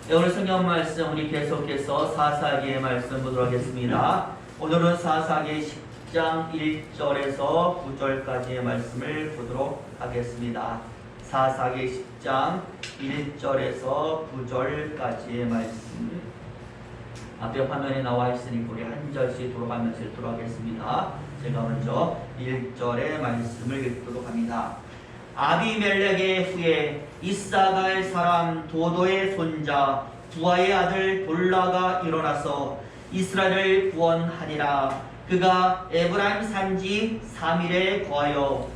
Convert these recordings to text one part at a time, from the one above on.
오늘 성경 말씀 우리 계속해서 사사기의 말씀 보도록 하겠습니다. 오늘은 사사기 10장 1절에서 9절까지의 말씀을 보도록 하겠습니다. 사사기 10장 1절에서 9절까지의 말씀 앞에 화면에 나와 있으니까 우리 한 절씩 돌아가면서 읽도록 하겠습니다. 제가 먼저 1절의 말씀을 읽도록 합니다. 아비멜렉의 후에 이사갈 사람 도도의 손자 부하의 아들 돌라가 일어나서 이스라엘을 구원하니라. 그가 에브라임 산지 3일에 거하여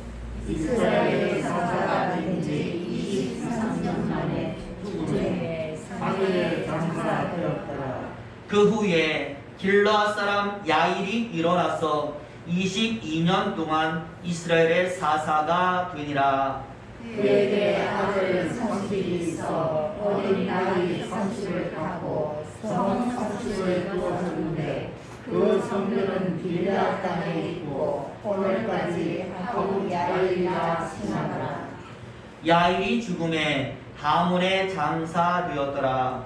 이스라엘의 사사가 된 지 23년 만에 두주에 3일에 장사되었더라. 그 후에 길르앗 사람 야일이 일어나서 22년 동안 이스라엘의 사사가 되니라. 그에게 아들 30이 있어 어린 나이 30을 갖고 성 30을 두었는데 그 성들은 길르앗 땅에 있고 오늘까지 하고 야일이라 칭하더라. 야일이 죽음에 하몬의 장사되었더라.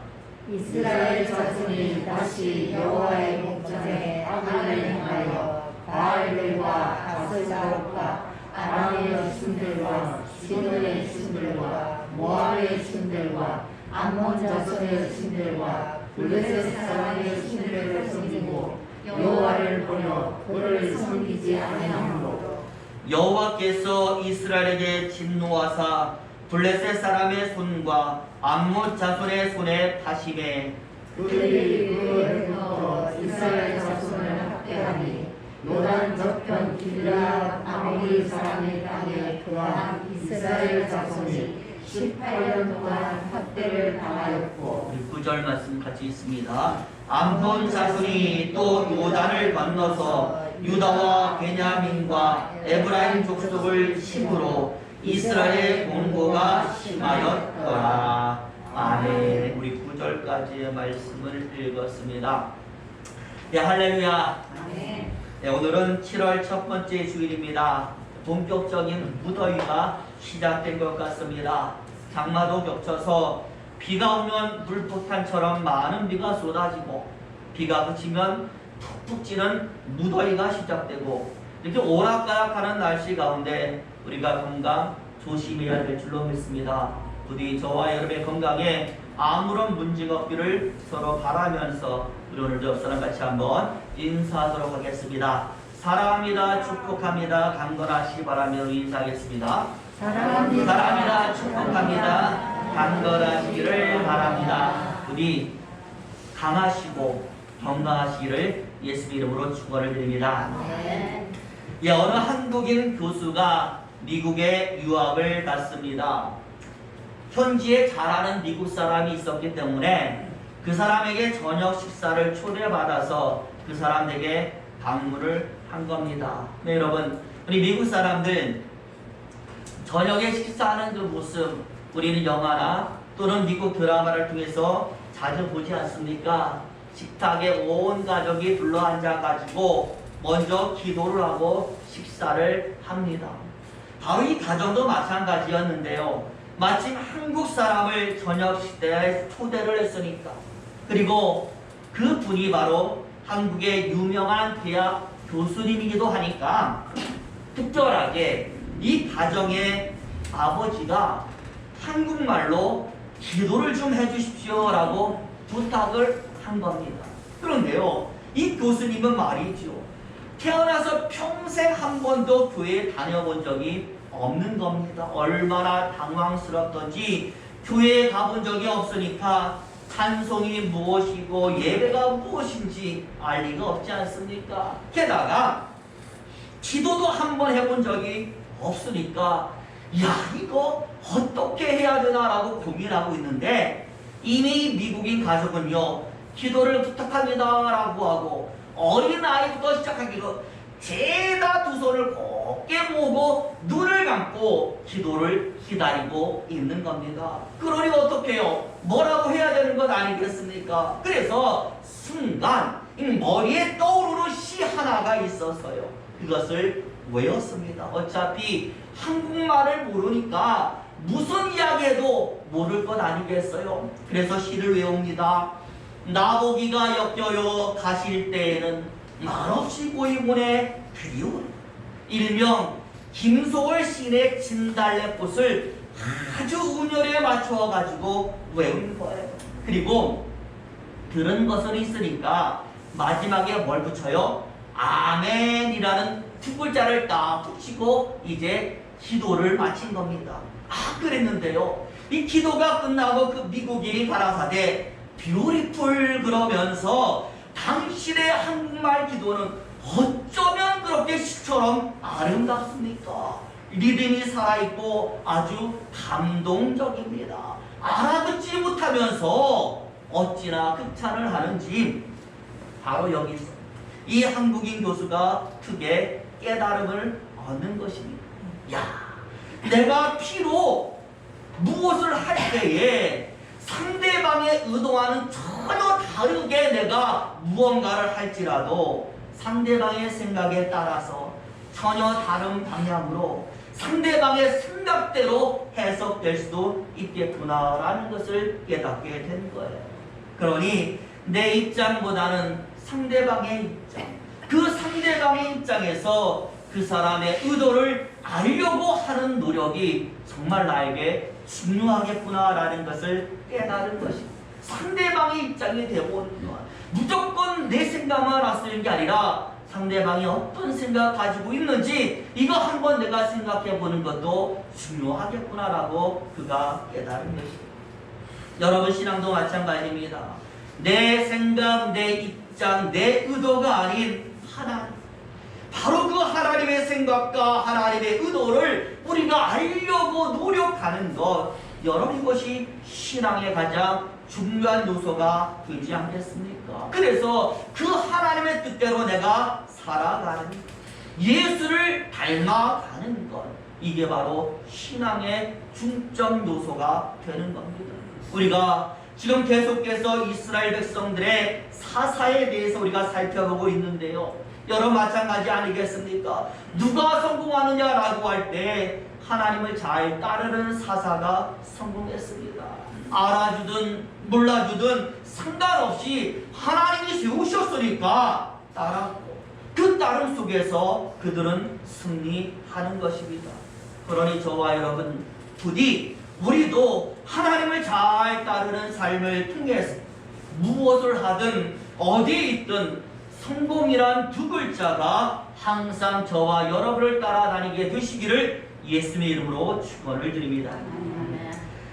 이스라엘 자손이 다시 여호와의 목전에 악을 행하여 바알들과 아스타롯과 아람의 신들과 시돈의 신들과 모압의 신들과 암몬 자손의 신들과 블레셋 사람의 신들을 섬기고 여호와를 보려 그를 섬기지 아니하므로 여호와께서 이스라엘에게 진노하사 블레셋 사람의 손과 암몬 자손의 손에 파심에 그들이 그로부터 이스라엘 자손을 학대하니 요단 저편 길르앗 아모리 사람의 땅에 거한 이스라엘 자손이 18년 동안 학대를 당하였고 우리 9절 말씀 같이 있습니다. 암몬 자손이 또 요단을 건너서 유다와 베냐민과 에브라임 족속을 침으로 이스라엘의 공고가 심하였더라. 아멘. 우리 9절까지의 말씀을 읽었습니다. 네, 할렐루야. 아멘. 네, 오늘은 7월 첫 번째 주일입니다. 본격적인 무더위가 시작된 것 같습니다. 장마도 겹쳐서 비가 오면 물폭탄처럼 많은 비가 쏟아지고 비가 그치면 푹푹 찌는 무더위가 시작되고 이렇게 오락가락하는 날씨 가운데 우리가 건강 조심해야 될 줄로 믿습니다. 부디 저와 여러분의 건강에 아무런 문제가 없기를 서로 바라면서 우리 오늘도 옆사람 같이 한번 인사하도록 하겠습니다. 사랑합니다. 축복합니다. 강건하시기 바라며 인사하겠습니다. 사랑합니다. 축복합니다. 강건하시기를 바랍니다. 부디 강하시고 건강하시기를 예수 이름으로 축원을 드립니다. 예, 어느 한국인 교수가 미국에 유학을 갔습니다. 현지에 잘 아는 미국 사람이 있었기 때문에 그 사람에게 저녁 식사를 초대받아서 그 사람에게 방문을 한 겁니다. 네, 여러분, 우리 미국 사람들 저녁에 식사하는 그 모습 우리는 영화나 또는 미국 드라마를 통해서 자주 보지 않습니까? 식탁에 온 가족이 둘러앉아가지고 먼저 기도를 하고 식사를 합니다. 바로 이 가정도 마찬가지였는데요. 마침 한국 사람을 저녁 식대에 초대를 했으니까, 그리고 그 분이 바로 한국의 유명한 대학 교수님이기도 하니까 특별하게 이 가정의 아버지가 한국말로 기도를 좀 해주십시오 라고 부탁을 한 겁니다. 그런데요, 이 교수님은 말이죠, 태어나서 평생 한 번도 교회에 다녀본 적이 없는 겁니다. 얼마나 당황스럽던지 교회에 가본 적이 없으니까 찬송이 무엇이고 예배가 무엇인지 알 리가 없지 않습니까? 게다가 기도도 한 번 해본 적이 없으니까 야, 이거 어떻게 해야 되나라고 고민하고 있는데 이미 미국인 가족은요, 기도를 부탁합니다 라고 하고 어린아이부터 시작하기로 죄다 두 손을 곧게 모으고 눈을 감고 기도를 기다리고 있는 겁니다. 그러니 어떻게 해요? 뭐라고 해야 되는 것 아니겠습니까? 그래서 순간 머리에 떠오르는 시 하나가 있어서요, 그것을 외웠습니다. 어차피 한국말을 모르니까 무슨 이야기해도 모를 것 아니겠어요? 그래서 시를 외웁니다. 나보기가 역겨요 가실 때에는 말없이 고이문에 그리운 일명 김소월 시인의 진달래꽃을 아주 운율에 맞추어 가지고 외운 거예요. 그리고 들은 것은 있으니까 마지막에 뭘 붙여요? 아멘이라는 두 글자를 딱 붙이고 이제 기도를 마친 겁니다. 그랬는데요. 이 기도가 끝나고 그 미국인이 가라사대 뷰티풀 그러면서 당신의 한국말 기도는 어쩌면 그렇게 시처럼 아름답습니까? 리듬이 살아있고 아주 감동적입니다. 알아듣지 못하면서 어찌나 극찬을 하는지 바로 여기서 이 한국인 교수가 크게 깨달음을 얻는 것입니다. 내가 피로 무엇을 할 때에 상대방의 의도와는 전혀 다르게 내가 무언가를 할지라도 상대방의 생각에 따라서 전혀 다른 방향으로 상대방의 생각대로 해석될 수도 있겠구나라는 것을 깨닫게 된 거예요. 그러니 내 입장보다는 상대방의 입장, 그 상대방의 입장에서 그 사람의 의도를 알려고 하는 노력이 정말 나에게 중요하겠구나라는 것을 깨달은 것입니다. 상대방의 입장이 되어보는 것, 무조건 내 생각만 왔을 게 아니라 상대방이 어떤 생각 가지고 있는지 이거 한번 내가 생각해 보는 것도 중요하겠구나라고 그가 깨달은 것입니다. 여러분 신앙도 마찬가지입니다. 내 생각, 내 입장, 내 의도가 아닌 하나님, 바로 그 하나님의 생각과 하나님의 의도를 우리가 알려고 노력하는 것, 여러분 이것이 신앙의 가장 중요한 요소가 되지 않겠습니까? 그래서 그 하나님의 뜻대로 내가 살아가는, 예수를 닮아가는 것, 이게 바로 신앙의 중점 요소가 되는 겁니다. 우리가 지금 계속해서 이스라엘 백성들의 사사에 대해서 우리가 살펴보고 있는데요. 여러분 마찬가지 아니겠습니까? 누가 성공하느냐라고 할 때 하나님을 잘 따르는 사사가 성공했습니다. 알아주든 몰라주든 상관없이 하나님이 세우셨으니까 따랐고 그 따름 속에서 그들은 승리하는 것입니다. 그러니 저와 여러분 부디 우리도 하나님을 잘 따르는 삶을 통해서 무엇을 하든 어디에 있든 성공이란 두 글자가 항상 저와 여러분을 따라다니게 되시기를 예수님의 이름으로 축원을 드립니다.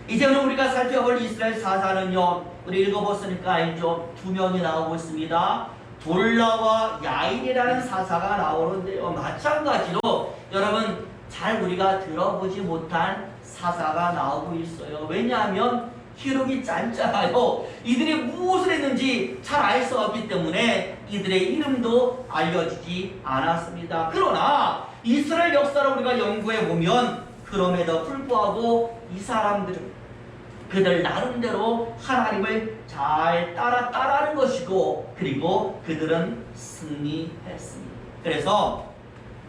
이제는 우리가 살펴볼 이스라엘 사사는요, 우리 읽어봤으니까 알죠? 두 명이 나오고 있습니다. 돌라와 야인이라는 사사가 나오는데요, 마찬가지로 여러분 잘 우리가 들어보지 못한 사사가 나오고 있어요. 왜냐하면 기록이 짧잖아요. 이들이 무엇을 했는지 잘 알 수 없기 때문에 이들의 이름도 알려지지 않았습니다. 그러나 이스라엘 역사를 우리가 연구해 보면 그럼에도 불구하고 이 사람들은 그들 나름대로 하나님을 잘 따라하는 것이고, 그리고 그들은 승리했습니다. 그래서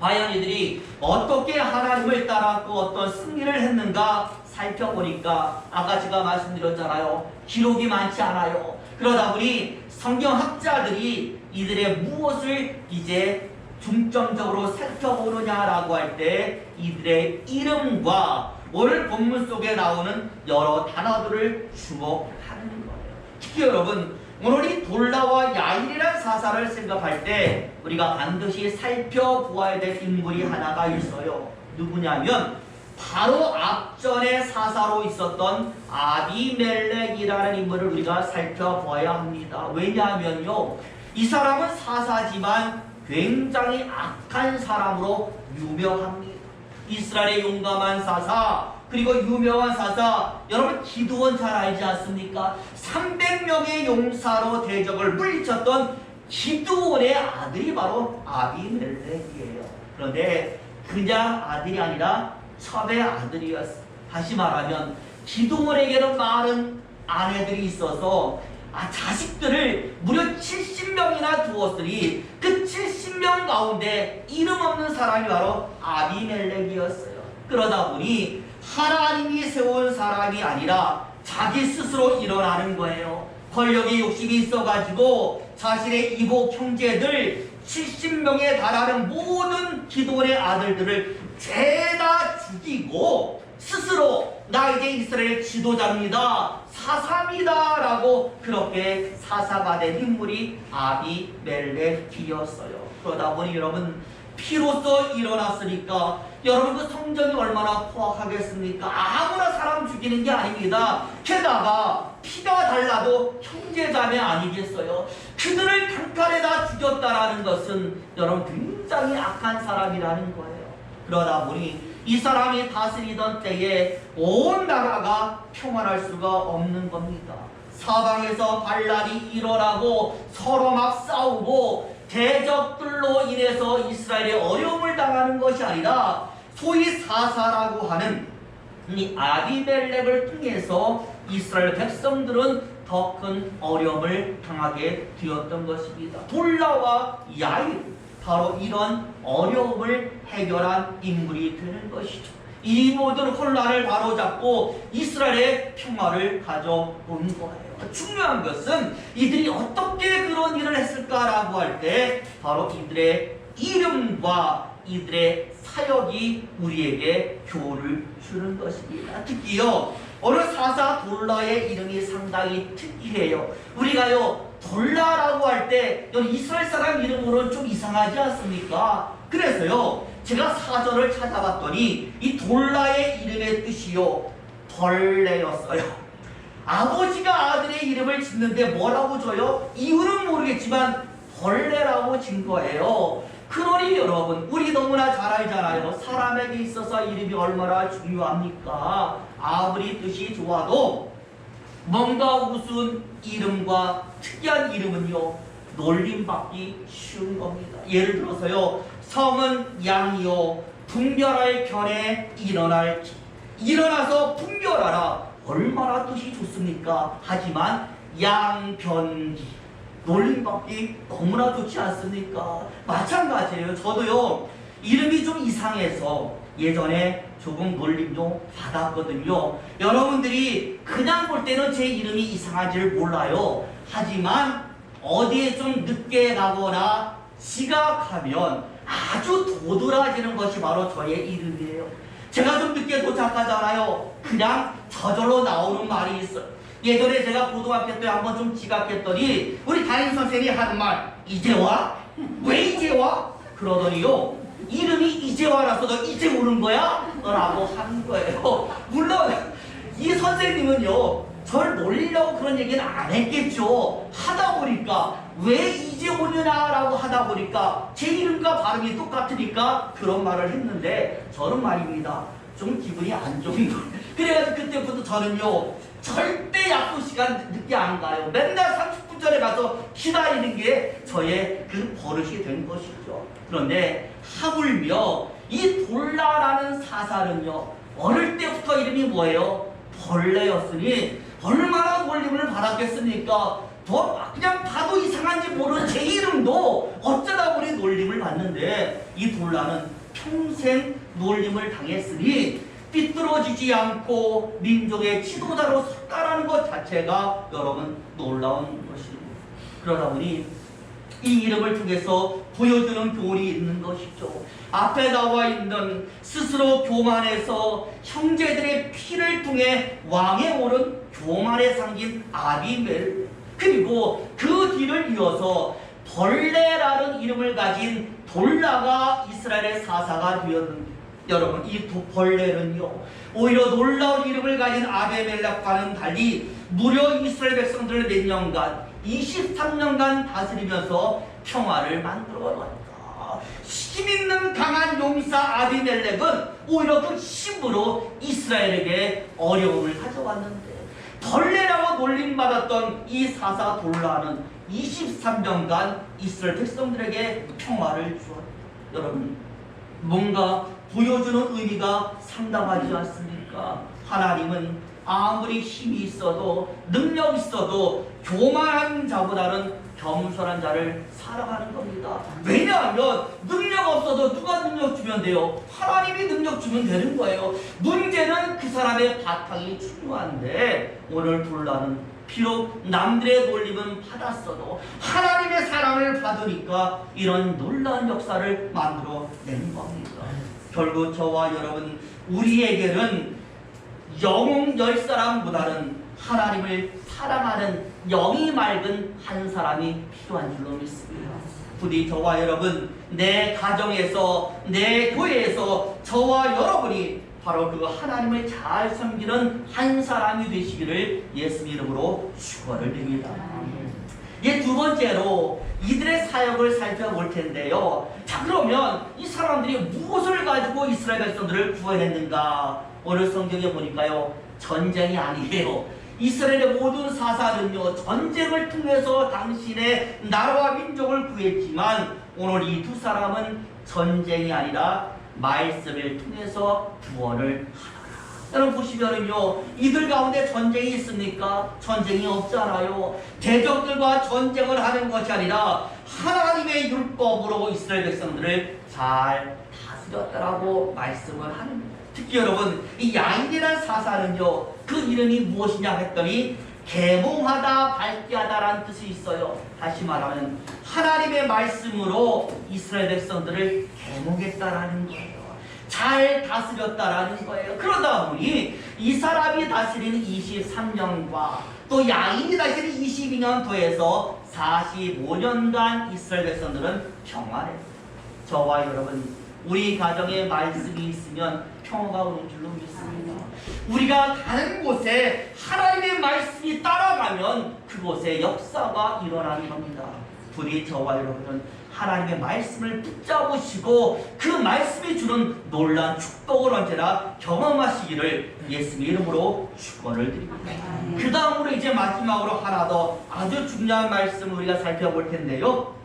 과연 이들이 어떻게 하나님을 따랐고 어떤 승리를 했는가 살펴보니까 아까 제가 말씀드렸잖아요. 기록이 많지 않아요. 그러다 보니 성경학자들이 이들의 무엇을 이제 중점적으로 살펴보느냐라고 할 때 이들의 이름과 오늘 본문 속에 나오는 여러 단어들을 주목하는 거예요. 특히 여러분 오늘 이 돌라와 야인이라는 사사를 생각할 때 우리가 반드시 살펴보아야 될 인물이 하나가 있어요. 누구냐면 바로 앞전에 사사로 있었던 아비멜렉이라는 인물을 우리가 살펴봐야 합니다. 왜냐하면요, 이 사람은 사사지만 굉장히 악한 사람으로 유명합니다. 이스라엘의 용감한 사사, 그리고 유명한 사사, 여러분 기드온 잘 알지 않습니까? 300명의 용사로 대적을 물리쳤던 기드온의 아들이 바로 아비멜렉이에요. 그런데 그냥 아들이 아니라 첩의 아들이었어요. 다시 말하면 기드온에게는 많은 아내들이 있어서 자식들을 무려 70명이나 두었으니 그 70명 가운데 이름 없는 사람이 바로 아비멜렉이었어요. 그러다 보니 하나님이 세운 사람이 아니라 자기 스스로 일어나는 거예요. 권력에 욕심이 있어가지고 자신의 이복 형제들 70명에 달하는 모든 기도원의 아들들을 죄다 죽이고 스스로 나 이제 이스라엘 지도자입니다, 사사입니다 라고 그렇게 사사가 된 인물이 아비멜렉이었어요. 그러다 보니 여러분, 피로써 일어났으니까 여러분 그 성전이 얼마나 포악하겠습니까? 아무나 사람 죽이는 게 아닙니다. 게다가 피가 달라도 형제자매 아니겠어요? 그들을 단칼에다 죽였다라는 것은 여러분 굉장히 악한 사람이라는 거예요. 그러다 보니 이 사람이 다스리던 때에 온 나라가 평안할 수가 없는 겁니다. 사방에서 반란이 일어나고 서로 막 싸우고 대적들로 인해서 이스라엘이 어려움을 당하는 것이 아니라 소위 사사라고 하는 이 아비멜렉을 통해서 이스라엘 백성들은 더 큰 어려움을 당하게 되었던 것입니다. 돌라와 야일, 바로 이런 어려움을 해결한 인물이 되는 것이죠. 이 모든 혼란을 바로잡고 이스라엘의 평화를 가져온 거예요. 중요한 것은 이들이 어떻게 그런 일을 했을까라고 할 때 바로 이들의 이름과 이들의 사역이 우리에게 교훈을 주는 것입니다. 특히요, 어느 사사 돌라의 이름이 상당히 특이해요. 우리가요, 돌라라고 할 때 이스라엘 사람 이름으로는 좀 이상하지 않습니까? 그래서요, 제가 사전을 찾아봤더니 이 돌라의 이름의 뜻이요, 벌레였어요. 아버지가 아들의 이름을 짓는데 뭐라고 줘요? 이유는 모르겠지만 벌레라고 진 거예요. 그러니 여러분, 우리 너무나 잘 알잖아요. 사람에게 있어서 이름이 얼마나 중요합니까? 아무리 뜻이 좋아도 뭔가 우스운 이름과 특이한 이름은요, 놀림받기 쉬운 겁니다. 예를 들어서요, 성은 양이요 분별할 견에 일어날지, 일어나서 분별하라, 얼마나 뜻이 좋습니까? 하지만 양변기, 놀림받기 너무나 좋지 않습니까? 마찬가지예요. 저도요, 이름이 좀 이상해서 예전에 조금 놀림 좀 받았거든요. 여러분들이 그냥 볼 때는 제 이름이 이상한지를 몰라요. 하지만 어디에 좀 늦게 가거나 지각하면 아주 도드라지는 것이 바로 저의 이름이에요. 제가 좀 늦게 도착하잖아요. 그냥 저절로 나오는 말이 있어요. 예전에 제가 고등학교 때 한번 좀 지각했더니 우리 담임선생님이 하는 말, 이제 와? 왜 이제 와? 그러더니요, 이름이 이재화라서 너 이제 오는 거야? 라고 하는 거예요. 물론 이 선생님은요, 저를 놀리려고 그런 얘기는 안 했겠죠. 하다 보니까 왜 이제 오느냐라고 하다 보니까 제 이름과 발음이 똑같으니까 그런 말을 했는데, 저는 말입니다, 좀 기분이 안 좋은 거예요. 그래가지고 그때부터 저는요, 절대 약속 시간 늦게 안 가요. 맨날 30분 전에 가서 기다리는 게 저의 그 버릇이 된 것이죠. 그런데 하물며 이 돌라라는 사사는요, 어릴 때부터 이름이 뭐예요? 벌레였으니 얼마나 놀림을 받았겠습니까? 그냥 봐도 이상한지 모르는 제 이름도 어쩌다 보니 놀림을 받는데, 이 돌라는 평생 놀림을 당했으니 삐뚤어지지 않고 민족의 지도자로 섰다라는 것 자체가 여러분 놀라운 것입니다. 그러다 보니 이 이름을 통해서 보여주는 교훈이 있는 것이죠. 앞에 나와 있는 스스로 교만해서 형제들의 피를 통해 왕에 오른 교만에 삼긴 아비멜, 그리고 그 뒤를 이어서 벌레라는 이름을 가진 돌라가 이스라엘의 사사가 되었는데, 여러분 이 벌레는요, 오히려 놀라운 이름을 가진 아비멜렉과는 달리 무려 이스라엘 백성들을 몇 년간, 23년간 다스리면서 평화를 만들어놨다. 힘있는 강한 용사 아비멜렉은 오히려 그 힘으로 이스라엘에게 어려움을 가져왔는데, 벌레라고 놀림받았던 이 사사 돌라는 23년간 이스라엘 백성들에게 평화를 주었다. 여러분, 뭔가 보여주는 의미가 상당하지 않습니까? 하나님은 아무리 힘이 있어도 능력 있어도 교만한 자보다는 겸손한 자를 살아가는 겁니다. 왜냐하면 능력 없어도 누가 능력 주면 돼요? 하나님이 능력 주면 되는 거예요. 문제는 그 사람의 바탕이 중요한데 오늘 불나는 비록 남들의 놀림은 받았어도 하나님의 사랑을 받으니까 이런 놀라운 역사를 만들어낸 겁니다. 결국 저와 여러분 우리에게는 영웅 10사람보다는 하나님을 사랑하는 영이 맑은 한 사람이 필요한 줄로 믿습니다. 부디 저와 여러분 내 가정에서 내 교회에서 저와 여러분이 바로 그 하나님을 잘 섬기는 한 사람이 되시기를 예수 이름으로 축원을 드립니다. 두 번째로 이들의 사역을 살펴볼 텐데요. 자, 그러면 이 사람들이 무엇을 가지고 이스라엘 백성들을 구원했는가? 오늘 성경에 보니까요, 전쟁이 아니에요. 이스라엘의 모든 사사는요, 전쟁을 통해서 당신의 나라와 민족을 구했지만 오늘 이 두 사람은 전쟁이 아니라 말씀을 통해서 구원을 하더라. 여러분 보시면은요, 이들 가운데 전쟁이 있습니까? 전쟁이 없잖아요. 대적들과 전쟁을 하는 것이 아니라 하나님의 율법으로 이스라엘 백성들을 잘 다스렸다라고 말씀을 하는 거예요. 특히 여러분, 이 야인이라는 사사는요, 그 이름이 무엇이냐 했더니 계몽하다, 밝게 하다라는 뜻이 있어요. 다시 말하면 하나님의 말씀으로 이스라엘 백성들을 계몽했다라는 거예요. 잘 다스렸다라는 거예요. 그러다 보니 이 사람이 다스리는 23년과 또 야인이 다스리는 22년 더해서 45년간 이스라엘 백성들은 평안했어요. 저와 여러분, 우리 가정에 말씀이 있으면 평화가 오는 줄로 믿습니다. 우리가 가는 곳에 하나님의 말씀이 따라가면 그곳에 역사가 일어나는 겁니다. 부디 저와 여러분은 하나님의 말씀을 붙잡으시고 그 말씀이 주는 놀라운 축복을 언제나 경험하시기를 예수의 이름으로 축원을 드립니다. 그 다음으로 이제 마지막으로 하나 더 아주 중요한 말씀을 우리가 살펴볼 텐데요.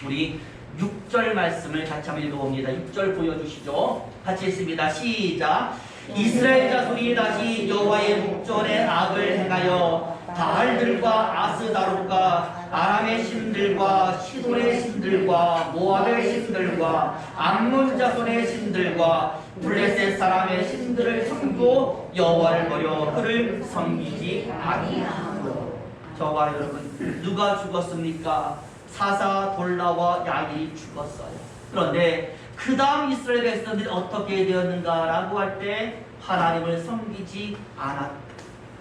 우리 6절 말씀을 같이 한번 읽어봅니다. 6절 보여주시죠. 같이 읽습니다. 시작. 이스라엘 자손이 다시 여호와의 목전에 악을 행하여 바알들과 아스다롯과 아람의 신들과 시돈의 신들과 모압의 신들과 암몬 자손의 신들과 블레셋 사람의 신들을 섬기고 여호와를 버려 그를 섬기지 아니하므로. 저와 여러분, 누가 죽었습니까? 사사 돌라와 야인이 죽었어요. 그런데 그 다음 이스라엘 백성들이 어떻게 되었는가라고 할 때 하나님을 섬기지 않았다.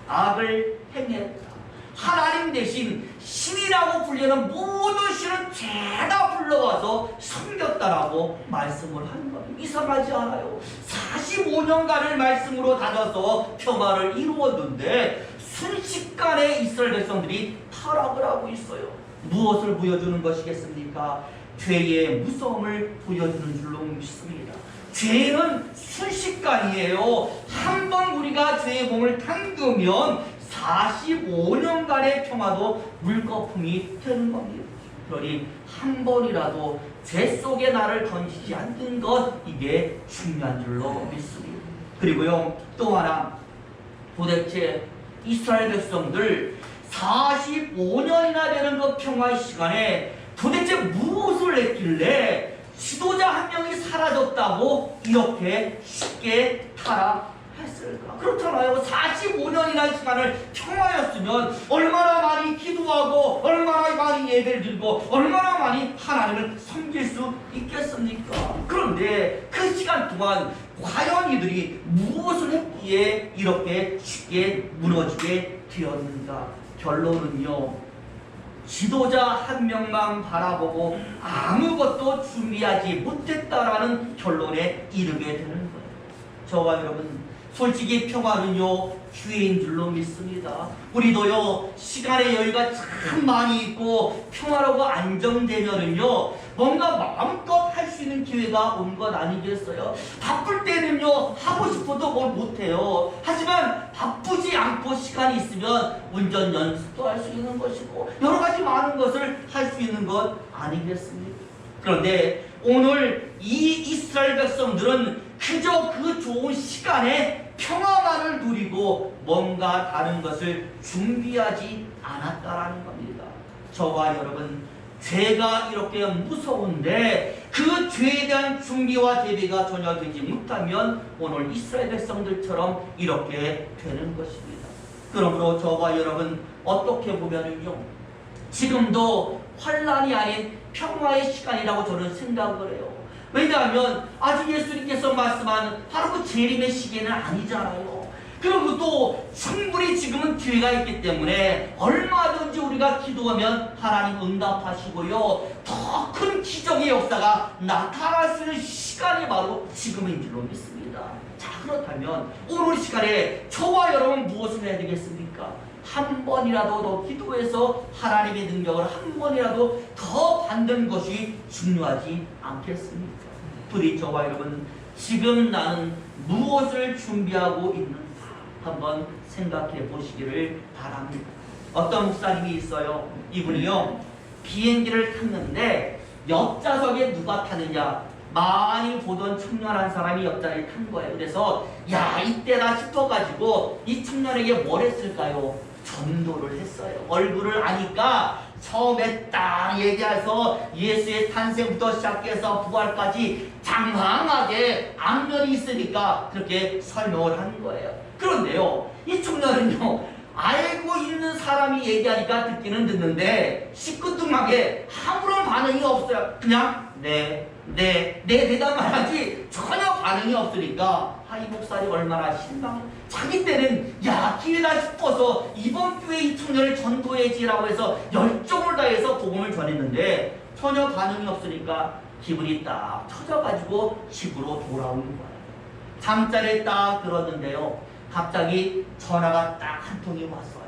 악을 행했다. 하나님 대신 신이라고 불리는 모든 신을 죄다 불러와서 섬겼다라고 말씀을 하는 겁니다. 이상하지 않아요? 45년간을 말씀으로 다져서 평화를 이루었는데 순식간에 이스라엘 백성들이 타락을 하고 있어요. 무엇을 보여주는 것이겠습니까? 죄의 무서움을 보여주는 줄로 믿습니다. 죄는 순식간이에요. 한번 우리가 죄의 몸을 담그면 45년간의 평화도 물거품이 되는 겁니다. 그러니 한 번이라도 죄 속에 나를 던지지 않는 것, 이게 중요한 줄로 믿습니다. 그리고요, 또 하나, 도대체 이스라엘 백성들 45년이나 되는 그 평화의 시간에 도대체 무엇을 했길래 지도자 한 명이 사라졌다고 이렇게 쉽게 타락했을까? 그렇잖아요. 45년이나 시간을 평화였으면 얼마나 많이 기도하고 얼마나 많이 예배를 드리고 얼마나 많이 하나님을 섬길 수 있겠습니까? 그런데 그 시간 동안 과연 이들이 무엇을 했기에 이렇게 쉽게 무너지게 되었는가? 결론은요, 지도자 한 명만 바라보고 아무것도 준비하지 못했다라는 결론에 이르게 되는 거예요. 저와 여러분, 솔직히 평화는요, 기회인 줄로 믿습니다. 우리도요, 시간의 여유가 참 많이 있고 평화로고 안정되면은요, 뭔가 마음껏 할 수 있는 기회가 온 것 아니겠어요? 바쁠 때는요, 하고 싶어도 뭘 못해요. 하지만 바쁘지 않고 시간이 있으면 운전 연습도 할 수 있는 것이고 여러 가지 많은 것을 할 수 있는 것 아니겠습니까? 그런데 오늘 이 이스라엘 백성들은 그저 그 좋은 시간에 평화만을 누리고 뭔가 다른 것을 준비하지 않았다라는 겁니다. 저와 여러분, 죄가 이렇게 무서운데 그 죄에 대한 준비와 대비가 전혀 되지 못하면 오늘 이스라엘 백성들처럼 이렇게 되는 것입니다. 그러므로 저와 여러분, 어떻게 보면은요, 지금도 환란이 아닌 평화의 시간이라고 저는 생각을 해요. 왜냐하면 아직 예수님께서 말씀하는 바로 그 재림의 시기는 아니잖아요. 그리고 또 충분히 지금은 기회가 있기 때문에 얼마든지 우리가 기도하면 하나님 응답하시고요, 더 큰 기적의 역사가 나타날 수 있는 시간이 바로 지금인 줄로 믿습니다. 자, 그렇다면 오늘 시간에 저와 여러분 무엇을 해야 되겠습니까? 한 번이라도 더 기도해서 하나님의 능력을 한 번이라도 더 받는 것이 중요하지 않겠습니까? 부디 저와 여러분, 지금 나는 무엇을 준비하고 있는가 한번 생각해 보시기를 바랍니다. 어떤 목사님이 있어요. 이분이요, 비행기를 탔는데 옆좌석에 누가 타느냐, 많이 보던 청년 한 사람이 옆자리에 탄 거예요. 그래서 야, 이때다 싶어가지고 이 청년에게 뭘 했을까요? 전도를 했어요. 얼굴을 아니까 처음에 딱 얘기해서 예수의 탄생부터 시작해서 부활까지 장황하게 안면이 있으니까 그렇게 설명을 하는 거예요. 그런데요, 이 청년은요, 알고 있는 사람이 얘기하니까 듣기는 듣는데 시큰둥하게 아무런 반응이 없어요. 그냥 네 대답만 하지 전혀 반응이 없으니까 이 목사님 얼마나 실망해. 자기 때는 야, 기회다 싶어서 이번 기회에 이 청년을 전도해지라고 해서 열정을 다해서 복음을 전했는데 전혀 반응이 없으니까 기분이 딱 터져가지고 집으로 돌아오는 거예요. 잠자리에 딱 들었는데요, 갑자기 전화가 딱 한 통이 왔어요.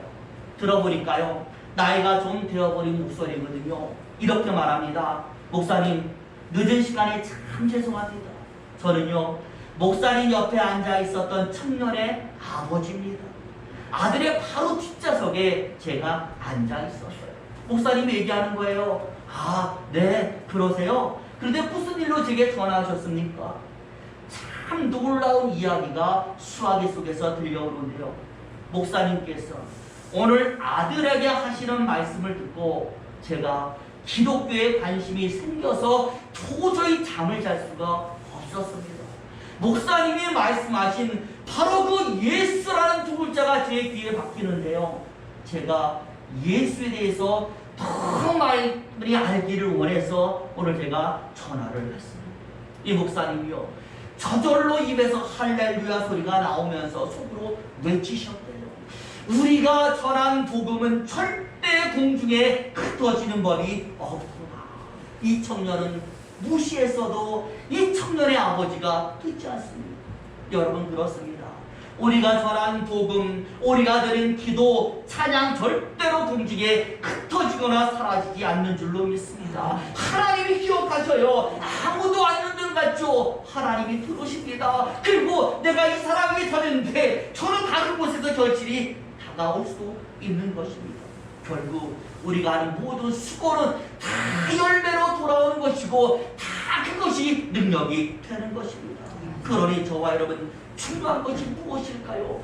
들어보니까요, 나이가 좀 되어버린 목소리거든요. 이렇게 말합니다. 목사님, 늦은 시간에 참 죄송합니다. 저는요, 목사님 옆에 앉아 있었던 청년의 아버지입니다. 아들의 바로 뒷좌석에 제가 앉아 있었어요. 목사님이 얘기하는 거예요. 아, 네, 그러세요? 그런데 무슨 일로 제게 전화하셨습니까? 참 놀라운 이야기가 수화기 속에서 들려오는데요, 목사님께서 오늘 아들에게 하시는 말씀을 듣고 제가 기독교에 관심이 생겨서 도저히 잠을 잘 수가 없었습니다. 목사님이 말씀하신 바로 그 예수라는 두 글자가 제 귀에 박히는데요, 제가 예수에 대해서 더 많이 알기를 원해서 오늘 제가 전화를 했습니다. 이 목사님이요, 저절로 입에서 할렐루야 소리가 나오면서 속으로 외치셨대요. 우리가 전한 복음은 절대 공중에 흩어지는 법이 없구나. 이 청년은 무시했어도 이 청년의 아버지가 듣지 않습니다. 여러분, 그렇습니다. 우리가 전한 복음, 우리가 드린 기도, 찬양 절대로 공중에 흩어지거나 사라지지 않는 줄로 믿습니다. 하나님이 기억하셔요. 아무도 안 있는 것 같죠? 하나님이 들으십니다. 그리고 내가 이 사람에게 전했는데 저는 다른 곳에서 결실이 다가올 수도 있는 것입니다. 결국 우리가 하는 모든 수고는 다 열매로 돌아오는 것이고 다 그것이 능력이 되는 것입니다. 그러니 저와 여러분, 중요한 것이 무엇일까요?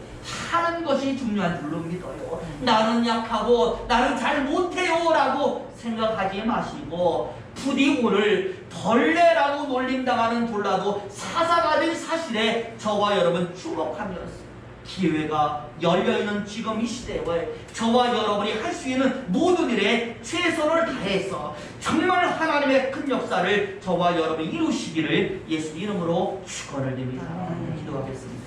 하는 것이 중요한 줄로 믿어요. 나는 약하고 나는 잘 못해요 라고 생각하지 마시고 부디 오늘 벌레라고 놀림당하는 돌라도 사사가 된 사실에 저와 여러분 주목하면서 기회가 열려있는 지금 이 시대에 저와 여러분이 할 수 있는 모든 일에 최선을 다해서 정말 하나님의 큰 역사를 저와 여러분이 이루시기를 예수 이름으로 축원을 드립니다. 기도하겠습니다.